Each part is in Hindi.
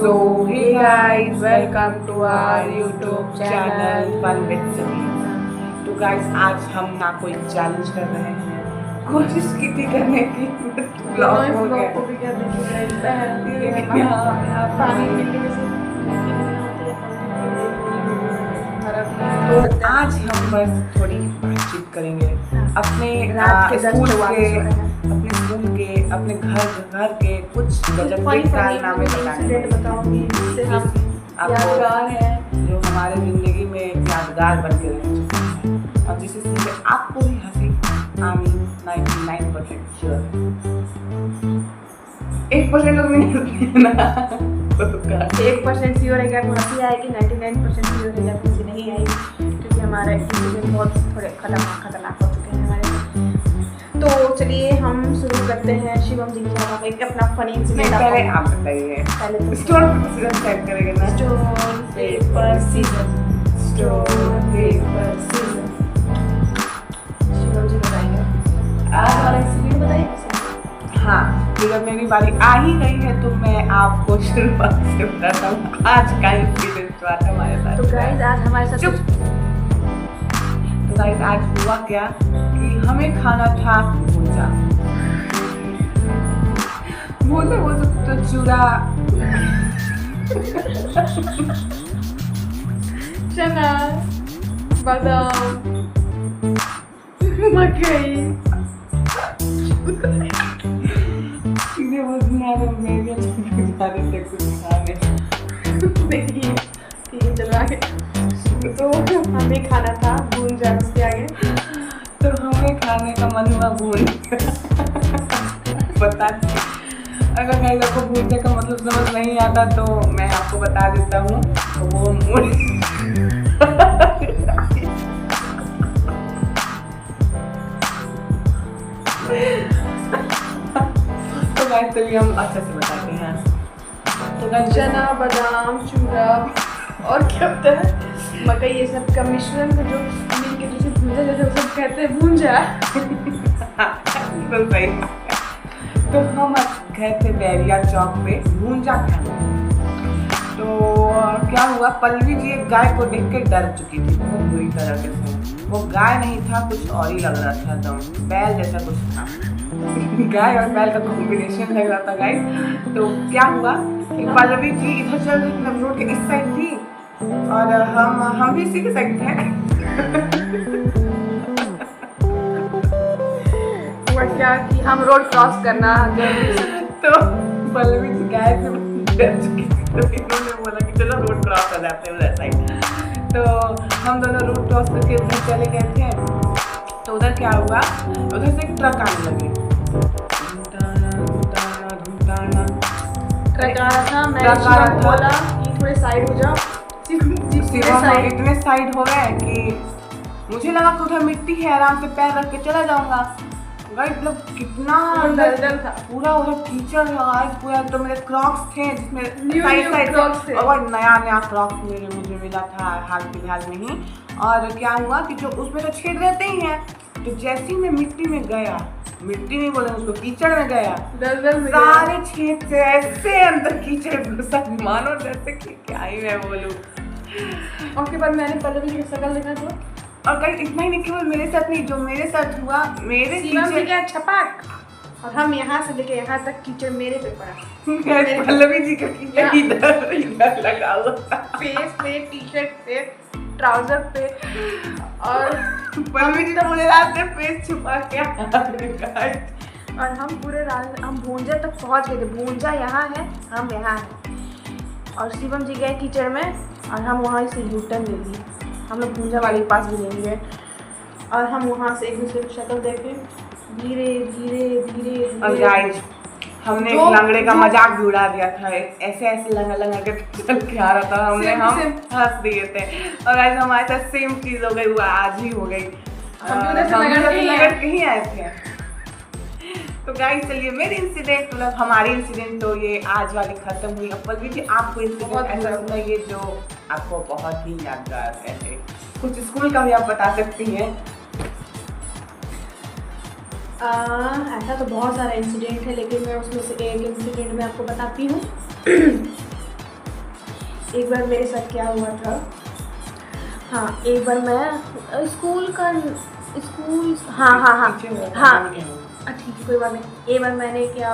So, hey guys, welcome to our YouTube channel Fun with Sameer. तो guys, आज हम ना कोई चैलेंज कर रहे हैं, कोशिश की थी करने की, ब्लॉग हो गया। तो आज हम बस थोड़ी बातचीत करेंगे अपने स्कूल के, अपने घर के कुछ गजब के कारनामे बताऊंगी आपको, जो हमारे जिंदगी में यादगार बन के रह चुके हैं और जिसे सुन के आपको भी हंसी आनी 99% श्योर है। 1% लोग नहीं हंसते हैं ना, 1% श्योर है कि आपको हंसी आएगी, 99% श्योर है कि आपको हंसी नहीं आएगी, क्योंकि हमारे एक्सपीरियंस बहुत थोड़े खतरनाक हो चुके हैं हमारे। तो चलिए हम शुरू करते हैं शिवम जी के साथ एक अपना फनी इंसिडेंट। पहले आप बताइए, पहले स्टोन पेपर सेट करेंगे ना, stone paper scissor, stone paper scissor. Shivam ji बताएंगे आज वाला इंसिडेंट, बताइए। हाँ, जब मेरी बारी आ ही गई है तो मैं आपको शुरुआत से बताता हूँ आज का इंसिडेंट हमारे साथ। तो गाइस आज हमारे साथ तो गाइस आज हुआ क्या कि हमें खाना था भूंजा वो तो चूरा चना, बादाम, मकई, सीधे वो मेरे कुछ खाने देखिए ठीक है, चलो आगे। तो हमें खाना था भूंजा, उसके आगे तो हमें खाने का मन हुआ भूंजा। बता, अगर गाइस आपको भूंजा का मतलब समझ नहीं आता तो मैं आपको बता देता हूँ, वो मूली। तो गाइस चलिए हम अच्छे से बताते हैं। तो गाइस चना, बादाम, चूरा और क्या होता है, मकई, ये सब का मिश्रण को जो मिलके जैसे भूंजा, जैसे सब कहते हैं भूंजा। बिल्कुल सही। तो हम गए थे बैरिया चौक पे भूंजा खाने। तो क्या हुआ, पल्लवी जी एक गाय को देख के डर चुकी थी बहुत बुरी तरह से। वो गाय नहीं था, कुछ और ही लग रहा था, एकदम बैल जैसा कुछ था। गाय और बैल का कॉम्बिनेशन लग रहा था गाइस। तो क्या हुआ कि पल्लवी जी इधर चल रही थी, रोड के इस साइड थी और हम भी इसी के साइड थे। हुआ क्या कि हम रोड क्रॉस करना तो पल्लवी जी गाय से डर चुकी थी, तो इन्होंने बोला कि चलो रोड क्रॉस कर जाते हैं उधर साइड। तो हम दोनों रोड क्रॉस करके उधर चले गए थे। तो उधर क्या हुआ, उधर से एक ट्रक आने लगी, ट्रक आ रहा था। मैं बोला कि थोड़े साइड हो जाओ, इतने साइड हो गए कि मुझे लगा कि उधर मिट्टी है, आराम से पैर रख के चला जाऊंगा। गाइस मतलब कितना दलदल था, पूरा उधर कीचड़ लगा, पूरा तो मेरे क्रॉक्स थे जिसमें क्रॉक्स थे, और नया क्रॉक्स मुझे मिला था हाल फिलहाल में ही। और क्या हुआ कि जो उसमें तो छेद रहते ही हैं, तो जैसे ही मैं मिट्टी में गया, मिट्टी नहीं बोले उसको, कीचड़ में गया, दलदल सारे छेद से ऐसे अंदर कीचड़ घुसा, मानो जैसे कि क्या ही मैं बोलूं। और उसके बाद मैंने पल्लवी की शक्ल देखा तो, और कहीं इतना ही नहीं, केवल मेरे साथ नहीं, जो मेरे साथ हुआ, मेरे कीचड़ छपाक, और हम यहाँ से लेके यहाँ तक कीचड़ मेरे पे पड़ा। पल्लवी जी का कीचड़ इधर लगा हुआ था, फेस पे, टी शर्ट पे, ट्राउजर पे, और पल्लवी जी तो मुझे रात में फेस छुपा के और हम पूरे रात हम भूंजा तक पहुँच गए थे। भूंजा यहाँ है, हम यहाँ हैं, और शिवम जी गए कीचड़ में और हम वहाँ से यूटर्न ले लिए। हम लोग भूंजा वाले के पास भी नहीं गए और हम वहाँ से एक दूसरे की शक्ल देखे, धीरे धीरे धीरे और गाइस हमने एक लंगड़े का मजाक भी उड़ा दिया था, ऐसे लंगा के चल के आ रहा था, हमने हम हंस दिए थे। और गाइस हमारे साथ सेम चीज हो गई, वो आज ही हो गई, हम लंगड़ कहीं आए थे। तो गाइस चलिए मेरी इंसिडेंट, मतलब हमारी इंसिडेंट तो ये आज वाली खत्म हुई। अब पल्लवी जी आपको इंसिडेंट ऐसा सुनाइए जो आपको बहुत ही यादगार है, कुछ स्कूल का भी आप बता सकती हैं। ऐसा तो बहुत सारा इंसिडेंट है, लेकिन मैं उसमें से एक इंसिडेंट में आपको बताती हूँ। एक बार मेरे साथ क्या हुआ था, हाँ एक बार मैं स्कूल हाँ ठीक है कोई बात नहीं। एक बार मैंने क्या,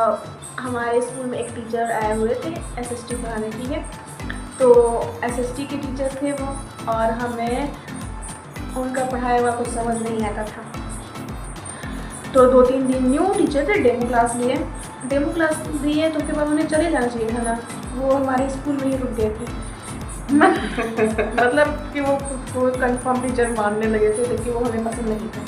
हमारे स्कूल में एक टीचर आए हुए थे SST पढ़ाने, ठीक है। तो SST के टीचर थे वो, और हमें उनका पढ़ाया हुआ कुछ समझ नहीं आता था। तो 2-3 दिन न्यू टीचर थे, डेमो क्लास दिए तो उसके बाद उन्हें चले जाना चाहिए था ना, वो हमारे स्कूल में ही रुक गए थे। मतलब कि वो खुद को कंफर्म टीचर मानने लगे थे, लेकिन वो हमें पसंद नहीं था।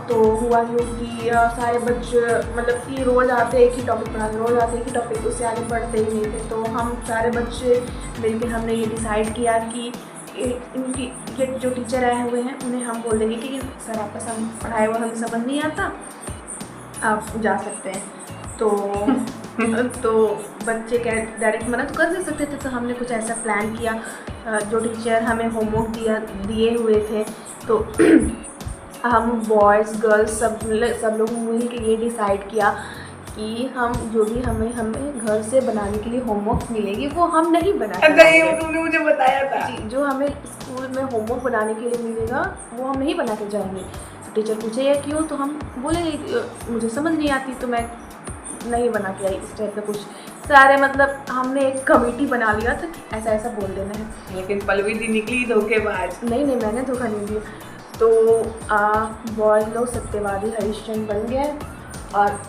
तो हुआ यूँ कि सारे बच्चे मतलब कि रोज़ आते एक ही टॉपिक पढ़ाते, उससे आगे बढ़ते ही नहीं थे। तो हम सारे बच्चे मिलकर हमने ये डिसाइड किया कि ये जो टीचर आए हुए हैं उन्हें हम बोल देंगे कि सर आपका पढ़ाया हुआ हमें समझ नहीं आता, आप जा सकते हैं। तो बच्चे क्या डायरेक्ट मना तो कर नहीं सकते थे, तो हमने कुछ ऐसा प्लान किया। जो टीचर हमें होमवर्क दिए हुए थे, तो हम बॉयज़ गर्ल्स सब लोग मिल के ये डिसाइड किया कि हम जो भी हमें घर से बनाने के लिए होमवर्क मिलेगी वो हम नहीं बनाएंगे। वो तुमने मुझे बताया था जी, जो हमें स्कूल में होमवर्क बनाने के लिए मिलेगा वो हम नहीं बना के जाएंगे। तो टीचर पूछेगा क्यों, तो हम बोलेंगे मुझे समझ नहीं आती तो मैं नहीं बना के आई, इस टाइप का कुछ सारे मतलब हमने एक कमेटी बना लिया था कि ऐसा ऐसा बोल देना है। लेकिन पल्लवी दी निकली धोखेबाज। नहीं मैंने धोखा नहीं दिया। तो बॉयज़ लोग सत्यवादी हरिश्चंद्र बन गए और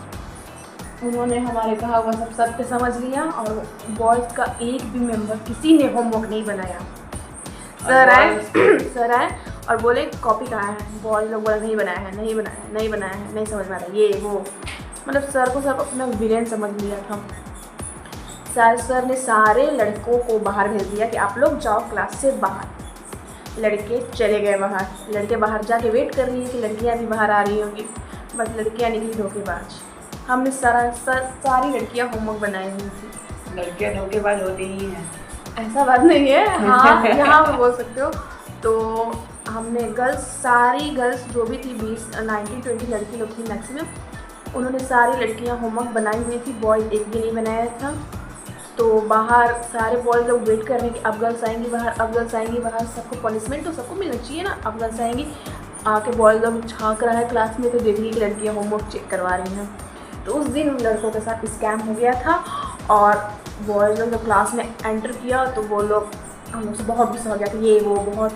उन्होंने हमारे कहा हुआ सब सत्य समझ लिया, और बॉयज़ का एक भी मेंबर किसी ने होमवर्क नहीं बनाया। सर आए और बोले कॉपी कहाँ है, बॉयज़ लोग बोला नहीं बनाया है, नहीं समझ में आ रहा, ये वो मतलब सर को सब अपना विलेन समझ लिया था। सर ने सारे लड़कों को बाहर भेज दिया कि आप लोग जाओ क्लास से बाहर। लड़के चले गए बाहर, लड़के बाहर जाके वेट कर रही है कि लड़कियां भी बाहर आ रही होंगी, बस लड़कियां निकली धोखेबाज। हमने सारी लड़कियां होमवर्क बनाई हुई थी। लड़कियां धोखेबाज होती ही हैं, ऐसा बात नहीं है, हाँ यहाँ पे बोल सकते हो। तो हमने सारी गर्ल्स जो भी थी 19-20 लड़की लोग थी मैक्सिमम, उन्होंने सारी लड़कियां होमवर्क बनाई हुई थी, बॉयज़ एक भी नहीं बनाया था। तो बाहर सारे बॉयज़ लोग वेट कर रहे हैं कि अब गर्ल्स आएंगी बाहर, सबको पनिशमेंट तो सबको मिलना चाहिए ना। अब गर्ल्स आएंगी, आके बॉयज़ लोग झाँक रहा है क्लास में, तो देख रही कि लड़कियाँ होमवर्क चेक करवा रही हैं। तो उस दिन उन लड़कों के साथ स्कैम हो गया था, और बॉयज़ लोग जब क्लास में एंटर किया तो वो लोग हम लोग से बहुत गुस्सा हो गया कि ये वो बहुत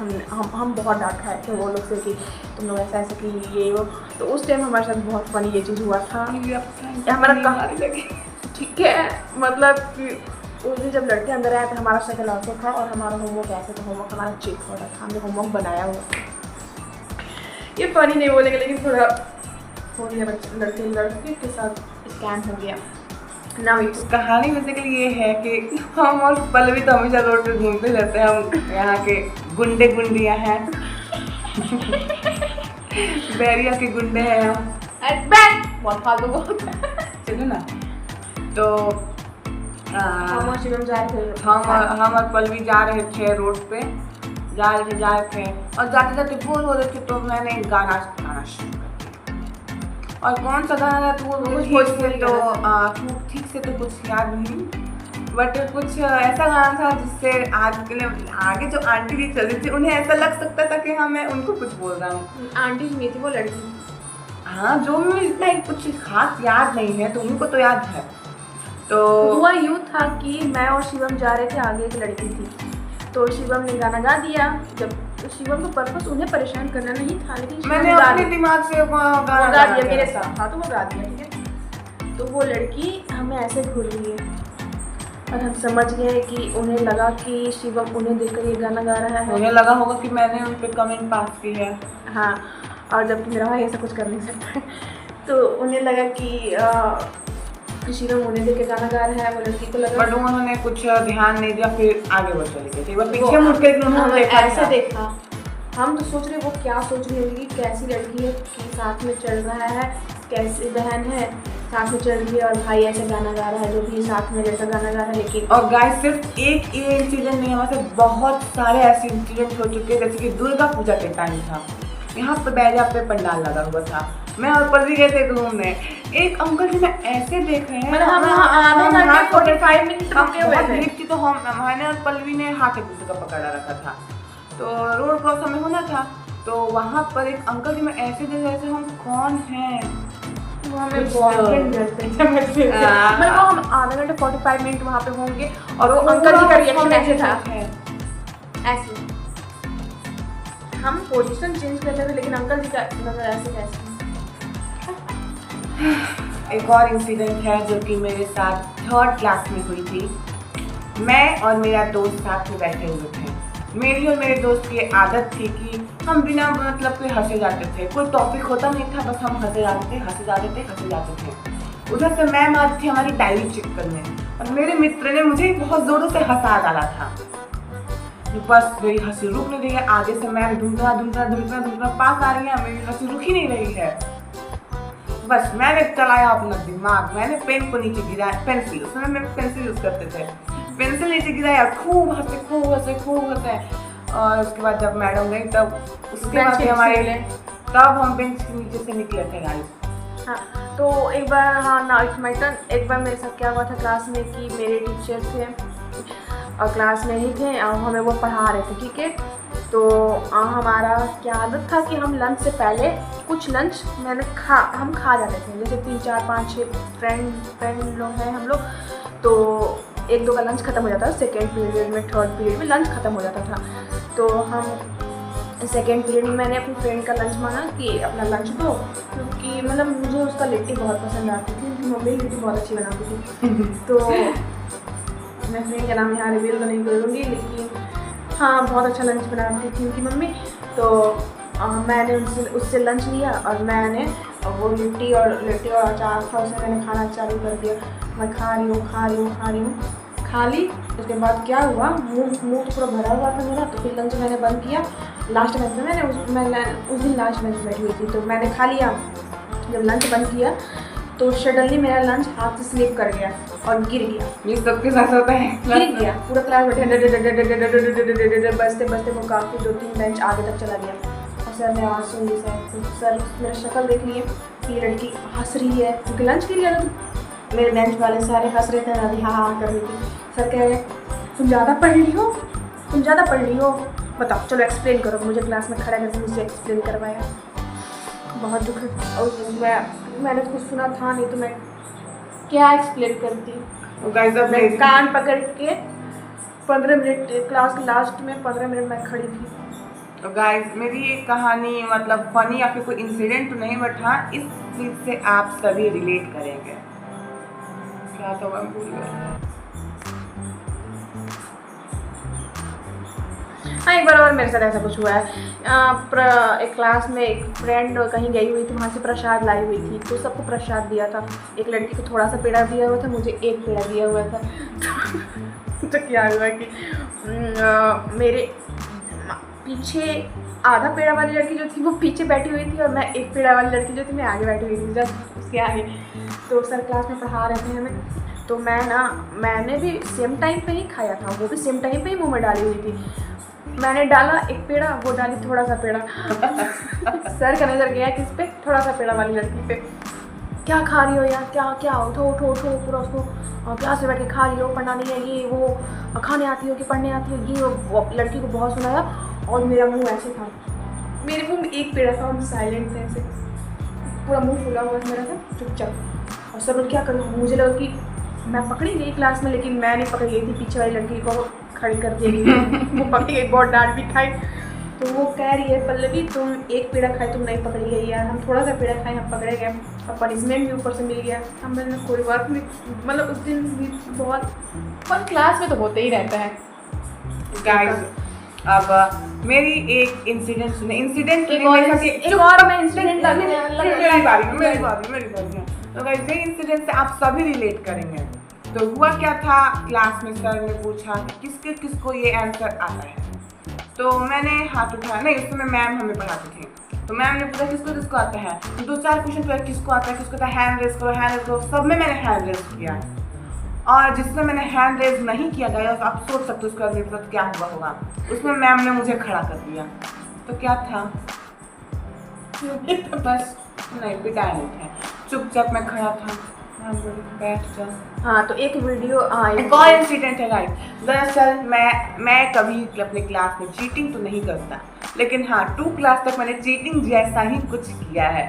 हम बहुत डांट खाए थे वो लोग से कि तुम लोग ऐसा कि ये वो। तो उस टाइम हमारे साथ बहुत फनी ये चीज़ हुआ था। हमारा कहानी लगी, ठीक है, मतलब कि उस दिन जब लड़के अंदर आए तो हमारा शक्ल ऐसा था और हमारा होमवर्क ऐसे था, होमवर्क हमारा चेक हो रहा था, हमने होमवर्क बनाया हुआ था। ये फनी नहीं बोलेंगे, लेकिन थोड़ा हो गया लड़के के साथ स्कैम हो गया ना। कहानी बेसिकली ये है कि हम और पल्लवी तो हमेशा रोड पे घूमते रहते हैं, हम यहाँ के गुंडियाँ हैं। बैरिया के गुंडे हैं हम। बहुत फालतू बोलते हैं। चलो ना, तो हम और शिवम जा रहे थे, हम और पल्लवी जा रहे थे रोड पे, जा रहे थे और जाते जाते बोर हो रहे थे, तो मैंने गाना शुरू कर दिया। और कौन सा गाना था तो ठीक से तो कुछ याद नहीं, बट कुछ ऐसा गाना था जिससे आगे जो आंटी भी चल रही थी उन्हें ऐसा लग सकता था कि हाँ मैं उनको कुछ बोल रहा हूँ। आंटी नहीं थी वो लड़की, हाँ जो मुझे इतना कुछ खास याद नहीं है, तो उनको तो याद है। तो हुआ यूँ था कि मैं और शिवम जा रहे थे, आगे एक लड़की थी, तो शिवम ने गाना गा दिया। जब शिवम का पर्पस उन्हें परेशान करना नहीं था, लेकिन मैंने अपने दिमाग से गाना गा दिया मेरे साथ। हाँ तो वो गा दिया, ठीक है। तो वो लड़की हमें ऐसे घूर रही है और हम समझ गए कि उन्हें लगा कि शिवम उन्हें देखकर ये गाना गा रहा है। उन्हें लगा होगा कि मैंने उन पर कमेंट पास की है। हाँ, और जबकि मेरा भाई ऐसा कुछ कर नहीं सकता। तो उन्हें लगा कि शिवम उन्हें देख के गाना गा रहा है, वो लड़की को लगा, बट उन्होंने कुछ ध्यान नहीं दिया, फिर आगे बढ़ चली गई। वो पीछे मुड़ के उन्होंने ऐसे देखा। हम तो सोच रहे वो क्या सोच रही होगी, कैसी लड़की है कि साथ में चल रहा है, कैसी बहन है साथ में चल रही है और भाई ऐसे गाना गा रहा है जो भी साथ में जैसा गाना गा रहा है। लेकिन और गाइस सिर्फ एक ये इंसिडेंट नहीं, हमारे साथ बहुत सारे ऐसे इंसिडेंट हो चुके हैं। जैसे कि दुर्गा पूजा के टाइम था, यहाँ पे बैरिया पे पंडाल लगा हुआ था, मैं और पल्लवी गए थे घूमने, एक अंकल जी मैं ऐसे देख रहे हैं, मतलब हम आधे घंटे 45 मिनट रुके हुए थे। भीड़ थी तो मैंने और पल्लवी ने हाथ एक दूसरे का पकड़ा रखा था, तो रोड क्रॉस हमें होना था, तो वहाँ पर एक अंकल जी मैं ऐसे देख रहे थे, हम कौन हैं, वो हमें बॉयफ्रेंड जैसे मतलब वो हम आधे घंटे 45 मिनट वहाँ पे होंगे और वो अंकल जी का रिएक्शन ऐसे था, ऐसे हम पोजीशन चेंज कर रहे थे लेकिन अंकल जी का नजर ऐसे कैसे। एक और इंसिडेंट है जो कि मेरे साथ 3rd क्लास में हुई थी। मैं और मेरा दोस्त साथ में बैठे हुए थे। मेरी और मेरे दोस्त की आदत थी कि हम बिना मतलब के हंसे जाते थे, कोई टॉपिक होता नहीं था, बस हम हंसे जाते थे, हंसे जाते थे, हंसे जाते थे। उधर से मैम आज थी हमारी डायरी चेक करने और मेरे मित्र ने मुझे बहुत ज़ोरों से हंसा डाला था। बस मेरी हंसी रुक नहीं रही है, आगे से मैम ढूंढना पास आ रही है, मेरी हंसी रुक ही नहीं रही है। बस मैंने चलाया अपना दिमाग, मैंने पेन को नीचे गिराया, पेंसिल, उसमें मैं पेंसिल यूज़ करते थे, पेंसिल नीचे गिराया, खूब हंसे। और उसके बाद जब मैडम गई तब उसके बाद हमारे तब हम बेंच के नीचे से निकले थे गाइस। हाँ, तो एक बार ना इट्स माय टर्न, एक बार मेरे साथ क्या हुआ था क्लास में कि मेरे टीचर थे और क्लास में ही थे और हमें वो पढ़ा रहे थे, ठीक है। तो हमारा क्या आदत था कि हम लंच से पहले कुछ लंच हम खा जाते थे, जैसे 3 4 5 6 फ्रेंड लोग हैं हम लोग, तो 1 2 का लंच ख़त्म हो जाता था, सेकेंड पीरियड में 3rd पीरियड में लंच ख़त्म हो जाता था। तो हम सेकेंड पीरियड में मैंने अपनी फ्रेंड का लंच मांगा कि अपना लंच दो, क्योंकि मतलब मुझे उसका लिट्टी बहुत पसंद आती थी, उनकी मम्मी लिट्टी बहुत अच्छी बनाती थी। तो मैं फ्रेंड का नाम यहाँ रिवील तो नहीं करूँगी, लेकिन हाँ बहुत अच्छा लंच बनाती थी उनकी मम्मी। तो मैंने उससे लंच लिया और मैंने वो लिट्टी और अचार था, उसे मैंने खाना चालू कर दिया। मैं खा रही हूँ, खा ली। उसके बाद क्या हुआ, मुँह पूरा भरा हुआ था मेरा, तो फिर लंच मैंने बंद किया। लास्ट बेंच में मैं उस दिन लास्ट बेंच बैठी हुई थी, तो मैंने खा लिया। जब लंच बंद किया तो सडनली मेरा लंच हाथ से स्लिप कर गया और गिर गया। ये सबके साथ होता है, गिर गया, पूरा क्लास बैठे बसते वो काफ़ी 2-3 बेंच आगे तक चला गया। और सर ने आवाज़ सुन ली, सर मेरा शक्ल देख लिए, ये लड़की हंस रही है क्योंकि लंच गिर गया। तो मेरे बेंच वाले सारे हंस रहे थे, अभी हाँ कर रही थी। सर कह रहे तुम ज़्यादा पढ़ रही हो, बताओ चलो एक्सप्लेन करो। मुझे क्लास में खड़ा करके मुझे एक्सप्लेन करवाया, बहुत दुख है। और मैंने कुछ सुना था नहीं तो मैं क्या एक्सप्लेन करती। मैं कान पकड़ के 15 मिनट क्लास के लास्ट में 15 मिनट मैं खड़ी थी। तो गाइस मेरी ये कहानी मतलब फनी या फिर कोई इंसिडेंट तो नहीं, बट हाँ इस चीज़ से आप सभी रिलेट करेंगे। क्या तो मैं भूल गई। हाँ, एक बार और मेरे साथ ऐसा कुछ हुआ है। एक क्लास में एक फ्रेंड कहीं गई हुई थी, वहाँ से प्रसाद लाई हुई थी, तो सबको प्रसाद दिया था। एक लड़की को थोड़ा सा पेड़ा दिया हुआ था, मुझे 1 पेड़ा दिया हुआ था। तो क्या हुआ कि मेरे पीछे आधा पेड़ा वाली लड़की जो थी वो पीछे बैठी हुई थी और मैं 1 पेड़ा वाली लड़की जो थी मैं आगे बैठी हुई थी, जस्ट उसके आगे। तो सर क्लास में पढ़ा रहे थे हमें, तो मैंने भी सेम टाइम पे ही खाया था, वो भी सेम टाइम पे ही मुँह में डाली हुई थी। मैंने डाला 1 पेड़ा, वो डाली थोड़ा सा पेड़ा। सर का नज़र गया किस पे, थोड़ा सा पेड़ा वाली लड़की पे। क्या खा रही हो यार, क्या उठो पूरा उसको क्लास में बैठ के खा रही हो, पढ़ना नहीं है, ये वो खाने आती हो कि पढ़ने आती हो, ये वो लड़की को बहुत सुनाया। और मेरा मुंह ऐसे था, मेरे मुंह में 1 पेड़ा था, हम साइलेंट थे, ऐसे पूरा मुंह फूला हुआ मेरा था, चुपचाप। और सब लोग क्या करूँ, मुझे लगा कि मैं पकड़ी गई क्लास में, लेकिन मैं नहीं पकड़ी गई थी, पीछे वाली लड़की को खड़ी कर दी गई। वो पकड़ी गई, बहुत डांट भी खाई। तो वो कह रही है पल्लवी तुम 1 पेड़ा खाई, तुम नहीं पकड़ी गई यार, हम थोड़ा सा पेड़ा खाए, हम पकड़े गए और पनिशमेंट भी ऊपर से मिल गया। हम मैंने कोई बात नहीं, मतलब उस दिन भी बहुत, पर क्लास में तो होते ही रहता है। गाइस अब मेरी एक इंसिडेंट सुने, इंसिडेंट एक और मैं इंसिडेंट मेरी बारी है। तो गाइस ये इंसिडेंट से आप सभी रिलेट करेंगे। तो हुआ क्या था, क्लास में सर ने पूछा कि किसको ये आंसर आता है। तो मैंने हाथ उठाया, नहीं उस समय मैम हमें पढ़ाती थी, तो मैम ने पूछा किसको आता है। 2-4 क्वेश्चन पर किसको आता है, हैंड रेज करो। सब में मैंने हैंड रेज किया, और जिसमें मैंने हैंड रेज नहीं किया गया, आप सोच सकते हो उसका रिजल्ट क्या हुआ होगा। उसमें मैम ने मुझे खड़ा कर दिया। तो क्या था, बस नहीं पिटाया नहीं था, चुपचाप मैं खड़ा था, मैं बोली बैठ जा। हाँ तो एक वीडियो एक और इंसिडेंट है गाइस। दरअसल मैं कभी अपने क्लास में चीटिंग तो नहीं करता, लेकिन हाँ 2 क्लास तक मैंने चीटिंग जैसा ही कुछ किया है।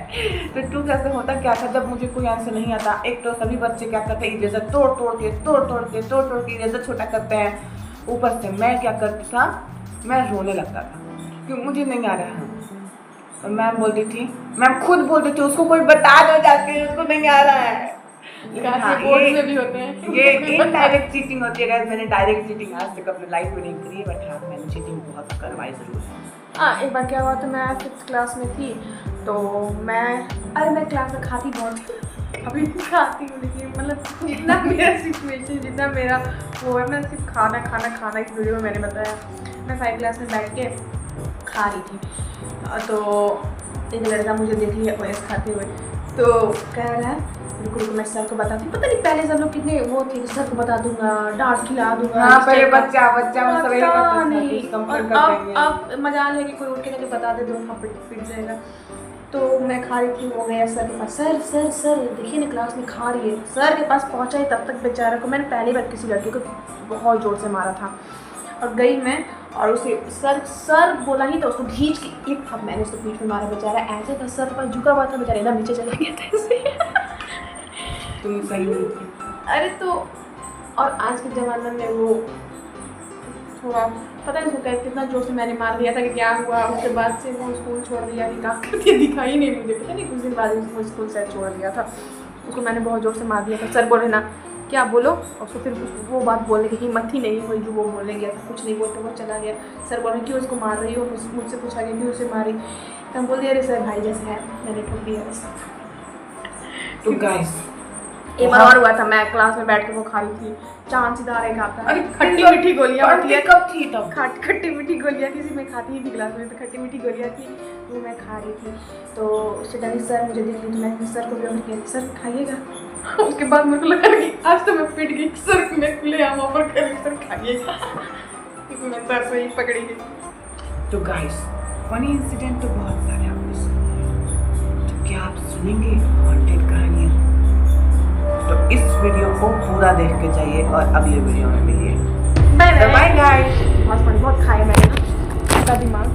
तो 2 क्लास में होता क्या था, जब मुझे कोई आंसर नहीं आता, एक तो सभी बच्चे क्या करते हैं, इरेजर तोड़ के इरेजर छोटा करते हैं। ऊपर से मैं क्या करती था, मैं रोने लगता था क्योंकि मुझे नहीं आ रहा है। और मैम बोलती थी, मैम खुद बोलती थी उसको कोई बता दो जाके उसको नहीं आ रहा है। हाँ, बोर्ड में भी होते हैं ये इनडायरेक्ट चीटिंग होती है गाइस। मैंने डायरेक्ट चीटिंग आज तक अपनी लाइफ में नहीं करी है, बट हाँ मैंने चीटिंग बहुत करवाई जरूर है। हाँ एक बार क्या हुआ था, मैं 5th क्लास में थी तो मैं क्लास में खाती बहुत थी, अभी भी खाती हूँ, लेकिन मतलब जितना मेरा सिचुएशन, जितना मेरा वो है, मैं सिर्फ खाना इस वीडियो में मैंने बताया। मैं 5th क्लास में बैठ के खा रही थी तो एक लड़का मुझे देख लिया ओएस खाते हुए, तो कह रहा है रुको मैं सर को बताती हूँ। पता नहीं पहले सब लोग कितने वो थे कि सर को बता दूंगा, डांट खिला दूंगा। हाँ पहले बच्चा सब यही पता करता नहीं। था, अब मजाल है कि कोई उठ के जाके बता दे, 2 थप्पड़ पिट जाएगा। तो मैं खा रही थी, वो गया सर के पास, सर देखिए ना क्लास में खा रही है। सर के पास पहुंचा ही तब तक बेचारा को मैंने पहली बार किसी लड़के को बहुत ज़ोर से मारा था। और गई मैं और उसे सर बोला ही तो उसको खींच के एक थप मैंने उसको पीठ में मारा। बेचारा ऐसे था, सर पर झुका हुआ था, बेचारा एकदम नीचे चला गया था ऐसे। तुम सही नहीं थी। अरे तो और आज के ज़माने में वो थोड़ा पता नहीं उसको कितना जोर से मैंने मार दिया था कि क्या हुआ। उसके बाद से वो स्कूल छोड़ दिया कि कहाँ करके दिखाई नहीं मुझे, पता नहीं कुछ दिन बाद उसको स्कूल से छोड़ दिया था। उसको मैंने बहुत ज़ोर से मार दिया था। सर बोले ना क्या बोलो, और उसको फिर वो बात बोलने की हिम्मत ही नहीं हुई जो वो बोलने गया था। कुछ नहीं बोलते वो चला गया। सर बोले क्यों उसको मार रही हो, मुझसे पूछा गया क्यों उसे मारी, तो हम बोल दिया अरे सर भाई जैसे है, मैंने ठोक दिया बस। तो गाइस एक बार और हुआ था, मैं क्लास में बैठ के वो खा रही थी, चांद सितारे खाता है, खट्टी मीठी गोलियां होती है। कब थी तब? खट्टी मीठी गोलियां किसी में खाती ही थी क्लास में, तो खट्टी मीठी गोलियां थी वो मैं खा रही थी। तो उससे डरी सर मुझे देख ली, तो मैंने सर को भी ऑफर किया सर खाइएगा। उसके बाद मेरे को लगा कि आज तो मैं पिट गई, सर मैं खुले आम ऑफर कर रही सर खाइएगा, क्योंकि मैं सर से ही पकड़ी गई। तो गाइस फनी इंसिडेंट तो बहुत सारे आपने सुने, तो क्या आप सुनेंगे हॉन्टेड कहानियाँ? तो इस वीडियो को पूरा देख के जाइए और अगले वीडियो में मिलिए। Bye guys. बहुत खाया मैंने ना, दिमाग